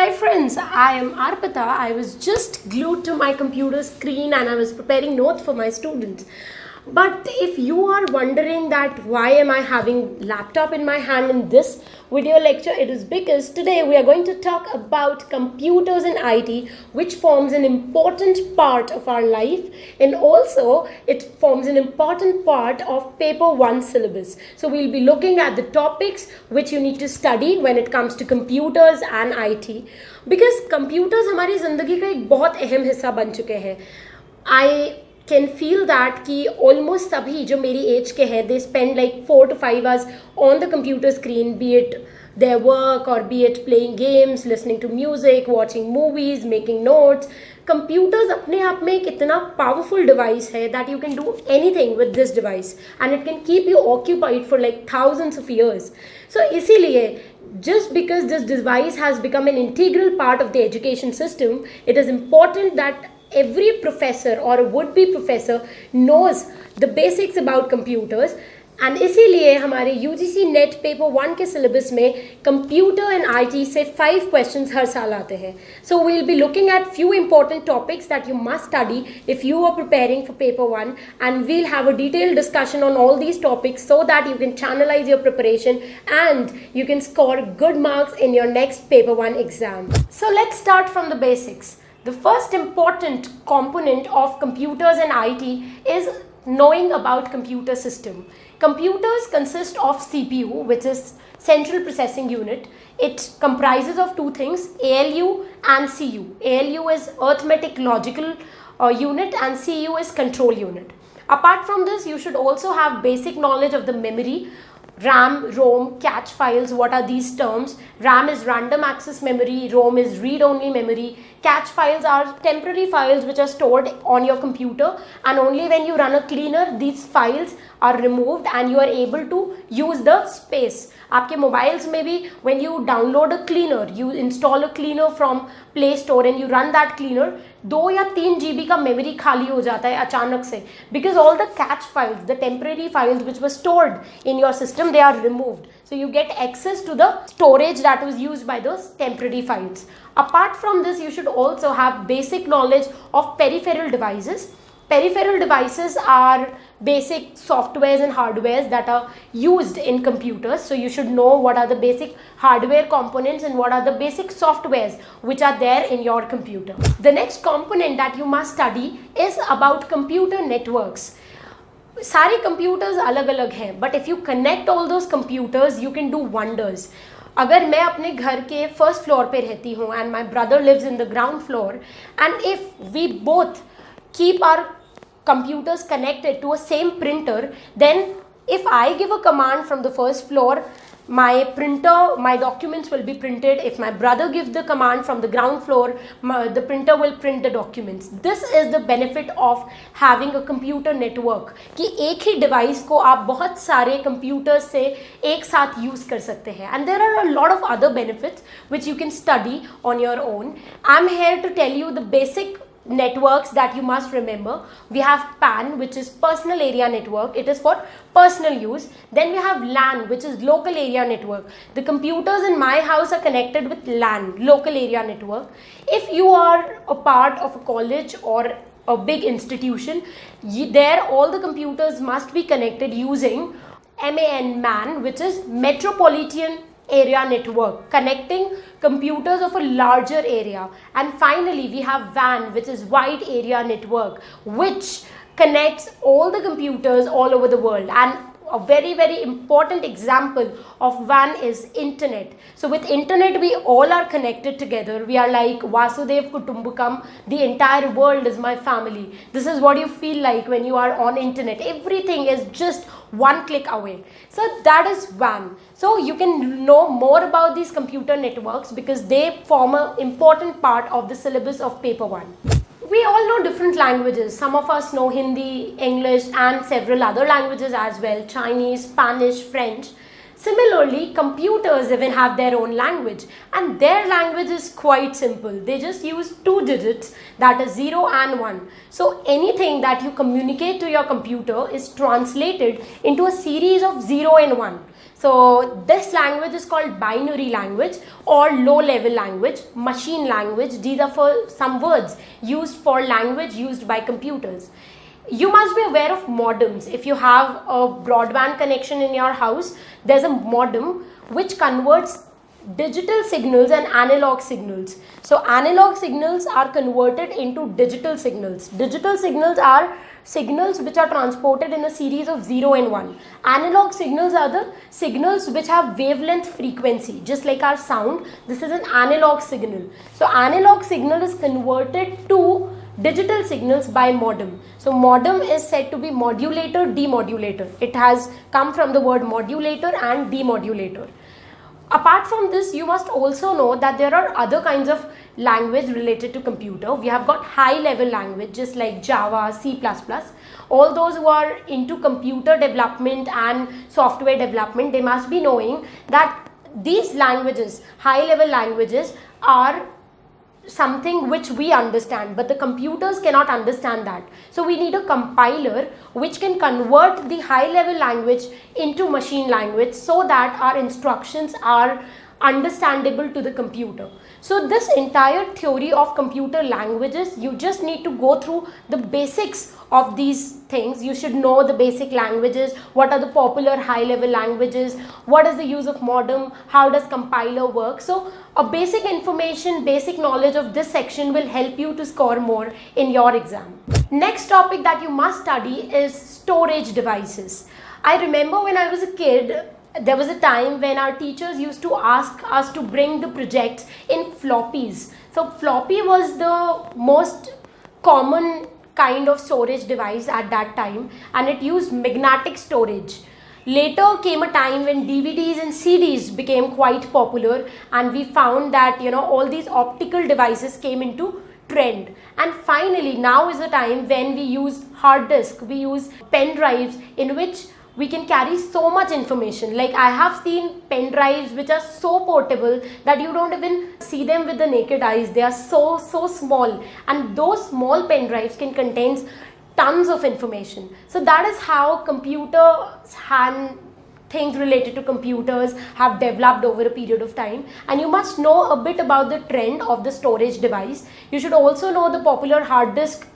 Hi friends, I am Arpita. I was just glued to my computer screen and I was preparing notes for my students. But if you are wondering that why am I having laptop in my hand in this video lecture, it is because today we are going to talk about computers and IT, which forms an important part of our life, and also it forms an important part of paper 1 syllabus. So we'll be looking at the topics which you need to study when it comes to computers and IT, because computers हमारी ज़िंदगी का एक बहुत अहम हिस्सा बन चुके हैं. I can feel that कि almost सभी जो मेरी age के हैं, they spend like 4 to 5 hours on the computer screen, be it their work or be it playing games, listening to music, watching movies, making notes. Computers अपने आप में एक इतना powerful device है that you can do anything with this device and it can keep you occupied for like thousands of years. So इसीलिए just because this device has become an integral part of the education system, it is important that every professor or a would-be professor knows the basics about computers. And इसीलिए हमारे UGC net paper 1 के syllabus में computer and IT से 5 questions हर साल आते हैं. So we will be looking at few important topics that you must study if you are preparing for paper 1, and we'll have a detailed discussion on all these topics so that you can channelise your preparation and you can score good marks in your next paper 1 exam. So let's start from the basics. The first important component of computers and IT is knowing about computer system. Computers consist of CPU, which is Central Processing Unit. It comprises of two things, ALU and CU. ALU is Arithmetic Logical Unit and CU is Control Unit. Apart from this, you should also have basic knowledge of the memory. RAM, ROM, cache files, what are these terms? RAM is random access memory, ROM is read-only memory. Cache files are temporary files which are stored on your computer, and only when you run a cleaner these files are removed and you are able to use the space. आपके mobiles में भी when you download a cleaner, you install a cleaner from Play Store and you run that cleaner, 2 या 3 GB का memory खाली हो जाता है अचानक से, because all the cache files, the temporary files which were stored in your system, they are removed. So you get access to the storage that was used by those temporary files. Apart from this, you should also have basic knowledge of peripheral devices. Peripheral devices are basic softwares and hardwares that are used in computers. So you should know what are the basic hardware components and what are the basic softwares which are there in your computer. The next component that you must study is about computer networks. सारे computers अलग अलग हैं, but if you connect all those computers, you can do wonders. अगर मैं अपने घर के first floor पे रहती हूँ and my brother lives in the ground floor, and if we both keep our computers connected to a same printer, then if I give a command from the first floor, my documents will be printed. If my brother gives the command from the ground floor, the printer will print the documents. This is the benefit of having a computer network, कि एक ही device को आप बहुत सारे computers से एक साथ use कर सकते हैं. And there are a lot of other benefits which you can study on your own. I'm here to tell you the basic networks that you must remember. We have PAN, which is personal area network. It is for personal use. Then we have LAN, which is local area network. The computers in my house are connected with LAN, local area network. If you are a part of a college or a big institution, there all the computers must be connected using MAN, which is Metropolitan Area Network, connecting computers of a larger area. And finally we have WAN, which is Wide Area Network, which connects all the computers all over the world. And a very important example of WAN is internet. So with internet we all are connected together. We are like Vasudev Kutumbakam. The entire world is my family. This is what you feel like when you are on internet. Everything is just one click away. So that is WAN. So you can know more about these computer networks because they form an important part of the syllabus of paper 1. We all know different languages. Some of us know Hindi, English and several other languages as well, Chinese, Spanish, French. Similarly, computers even have their own language, and their language is quite simple. They just use two digits, that is 0 and 1. So anything that you communicate to your computer is translated into a series of 0 and 1. So this language is called binary language or low level language, machine language. These are for some words used for language used by computers. You must be aware of modems. If you have a broadband connection in your house, there's a modem which converts digital signals and analog signals. So analog signals are converted into digital signals. Digital signals are signals which are transported in a series of 0 and 1. Analog signals are the signals which have wavelength frequency, just like our sound. This is an analog signal. So analog signal is converted to digital signals by modem. So modem is said to be modulator, demodulator. It has come from the word modulator and demodulator. Apart from this, you must also know that there are other kinds of language related to computer. We have got high level language just like Java, C++. All those who are into computer development and software development, they must be knowing that these languages, high level languages, are something which we understand, but the computers cannot understand that. So we need a compiler which can convert the high level language into machine language so that our instructions are understandable to the computer. So this entire theory of computer languages, you just need to go through the basics of these things. You should know the basic languages, what are the popular high level languages, what is the use of modem, how does compiler work. So a basic information, basic knowledge of this section will help you to score more in your exam. Next topic that you must study is storage devices. I remember when I was a kid, there was a time when our teachers used to ask us to bring the projects in floppies. So floppy was the most common kind of storage device at that time, and it used magnetic storage. Later came a time when DVDs and CDs became quite popular, and we found that all these optical devices came into trend. And finally now is the time when we use hard disk, we use pen drives in which we can carry so much information. Like I have seen pen drives which are so portable that you don't even see them with the naked eyes. They are so small, and those small pen drives can contain tons of information. So that is how computers and things related to computers have developed over a period of time. And you must know a bit about the trend of the storage device. You should also know the popular hard disk.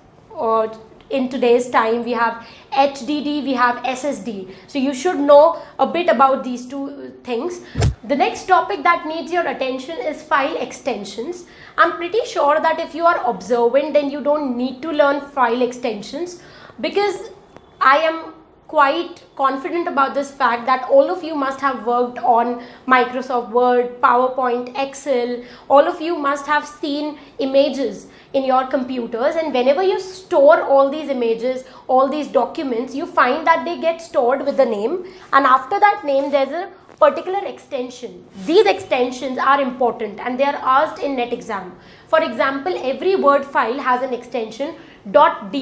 In today's time, we have HDD, we have SSD. So you should know a bit about these two things. The next topic that needs your attention is file extensions. I'm pretty sure that if you are observant, then you don't need to learn file extensions, because I am quite confident about this fact that all of you must have worked on Microsoft Word, PowerPoint, Excel. All of you must have seen images in your computers, and whenever you store all these images, all these documents, you find that they get stored with a name, and after that name there's a particular extension. These extensions are important and they are asked in NET exam. For example, every Word file has an extension .doc.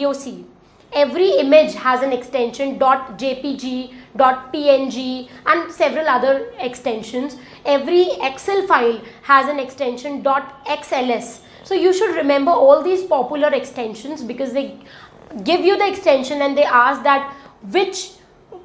Every image has an extension .jpg, .png, and several other extensions. Every Excel file has an extension .xls. So you should remember all these popular extensions, because they give you the extension and they ask that which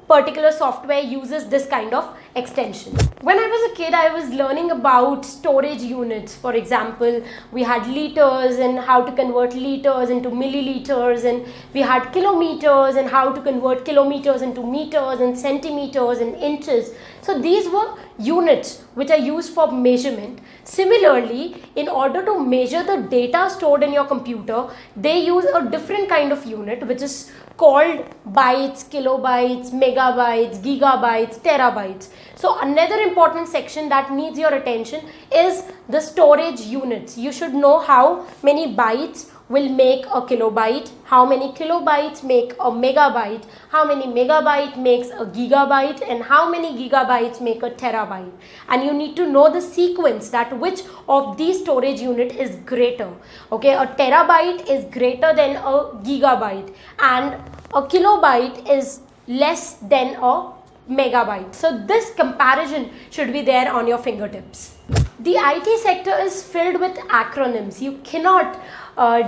particular software uses this kind of extension. When I was a kid, I was learning about storage units. For example, we had liters and how to convert liters into milliliters, and we had kilometers and how to convert kilometers into meters and centimeters and inches. So these were units which are used for measurement. Similarly, in order to measure the data stored in your computer, they use a different kind of unit which is called bytes, kilobytes, megabytes, gigabytes, terabytes. So another important section that needs your attention is the storage units. You should know how many bytes will make a kilobyte, how many kilobytes make a megabyte, how many megabyte makes a gigabyte, and how many gigabytes make a terabyte. And you need to know the sequence, that which of these storage unit is greater. Okay, a terabyte is greater than a gigabyte, and a kilobyte is less than a megabytes. So this comparison should be there on your fingertips. The IT sector is filled with acronyms. You cannot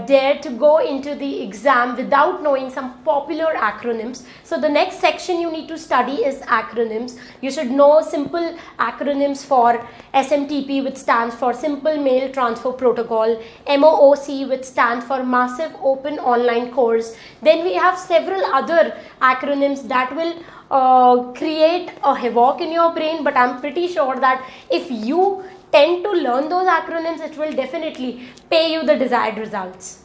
dare to go into the exam without knowing some popular acronyms. So the next section you need to study is acronyms. You should know simple acronyms for SMTP, which stands for Simple Mail Transfer Protocol, MOOC, which stands for Massive Open Online Course. Then we have several other acronyms that will create a havoc in your brain, but I'm pretty sure that if you tend to learn those acronyms, it will definitely pay you the desired results.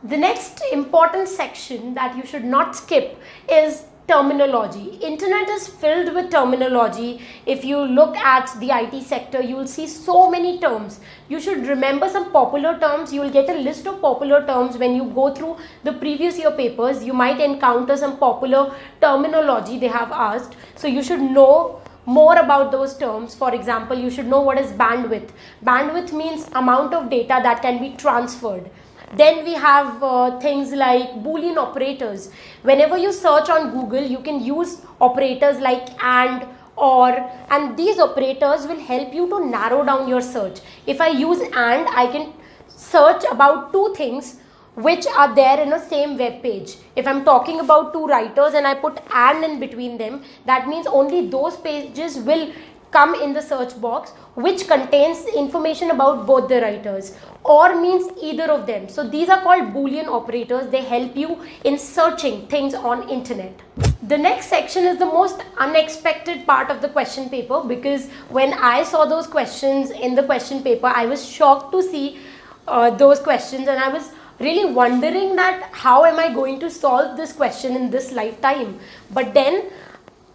The next important section that you should not skip is terminology. Internet is filled with terminology. If you look at the IT sector, you will see so many terms. You should remember some popular terms. You will get a list of popular terms when you go through the previous year papers. You might encounter some popular terminology they have asked. So you should know more about those terms. For example, you should know what is bandwidth. Bandwidth means amount of data that can be transferred. Then we have things like Boolean operators. Whenever you search on Google, you can use operators like and, or, and these operators will help you to narrow down your search. If I use and, I can search about two things which are there in a same web page. If I'm talking about two writers and I put and in between them, that means only those pages will come in the search box which contains information about both the writers. Or means either of them. So these are called Boolean operators. They help you in searching things on internet. The next section is the most unexpected part of the question paper, because when I saw those questions in the question paper, I was shocked to see those questions, and I was really wondering that how am I going to solve this question in this lifetime. But then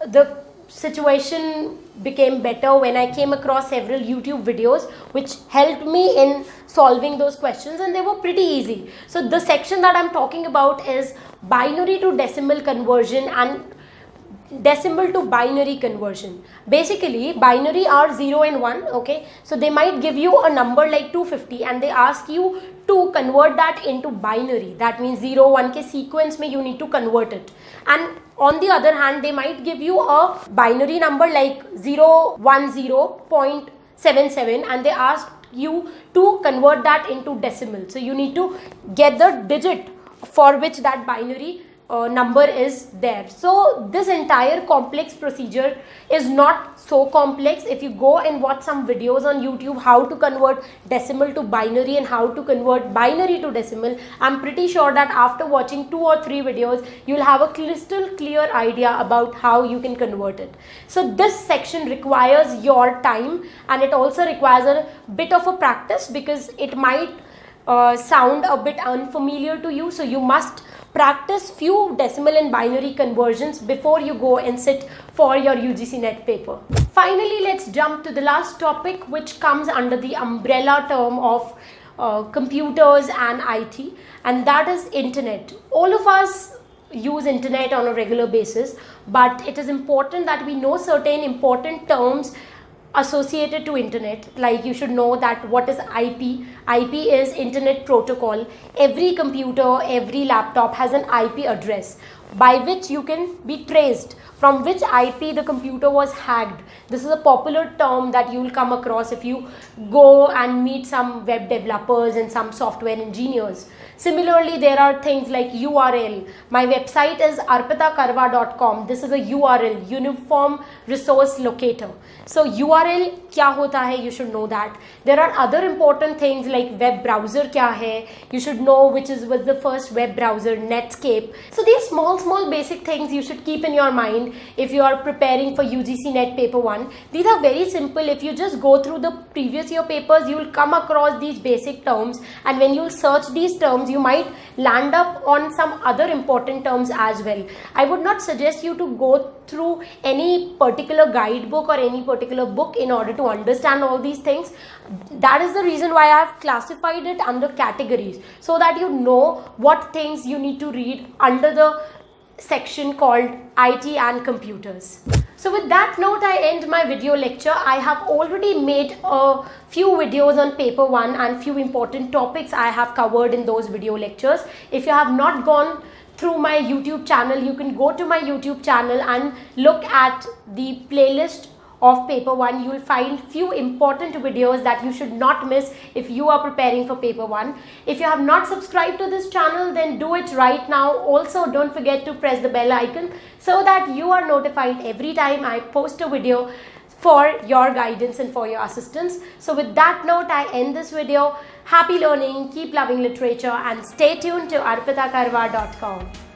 the situation became better when I came across several YouTube videos which helped me in solving those questions, and they were pretty easy. So the section that I'm talking about is binary to decimal conversion and decimal to binary conversion. Basically, binary are 0 and 1, okay? So they might give you a number like 250 and they ask you to convert that into binary. That means 0, 1 ke sequence mein you need to convert it. And on the other hand, they might give you a binary number like 010.77 and they ask you to convert that into decimal. So you need to get the digit for which that binary number is there. So this entire complex procedure is not so complex. If you go and watch some videos on YouTube how to convert decimal to binary and how to convert binary to decimal, I'm pretty sure that after watching 2 or 3 videos you'll have a crystal clear idea about how you can convert it. So this section requires your time, and it also requires a bit of a practice because it might sound a bit unfamiliar to you. So you must practice few decimal and binary conversions before you go and sit for your UGC NET paper. Finally, let's jump to the last topic, which comes under the umbrella term of computers and IT, and that is internet. All of us use internet on a regular basis, but it is important that we know certain important terms associated to internet. Like you should know that what is IP. IP is Internet Protocol. Every computer, every laptop has an IP address by which you can be traced from which IP the computer was hacked. This is a popular term that you will come across if you go and meet some web developers and some software engineers. Similarly, there are things like URL. My website is arpitakarwa.com. This is a URL, Uniform Resource Locator. So URL kya hota hai, you should know that. There are other important things like web browser kya hai. You should know which was the first web browser, Netscape. So these small basic things you should keep in your mind if you are preparing for UGC NET paper 1. These are very simple. If you just go through the previous year papers, you will come across these basic terms, and when you search these terms, you might land up on some other important terms as well. I would not suggest you to go through any particular guidebook or any particular book in order to understand all these things. That is the reason why I have classified it under categories, so that you know what things you need to read under the section called IT and computers. So with that note, I end my video lecture. I have already made a few videos on paper 1 and few important topics I have covered in those video lectures. If you have not gone through my YouTube channel. You can go to my YouTube channel and look at the playlist of paper 1. You will find few important videos that you should not miss if you are preparing for paper 1. If you have not subscribed to this channel, then do it right now. Also, don't forget to press the bell icon so that you are notified every time I post a video for your guidance and for your assistance. So with that note, I end this video. Happy learning, keep loving literature, and stay tuned to arpitakarwa.com.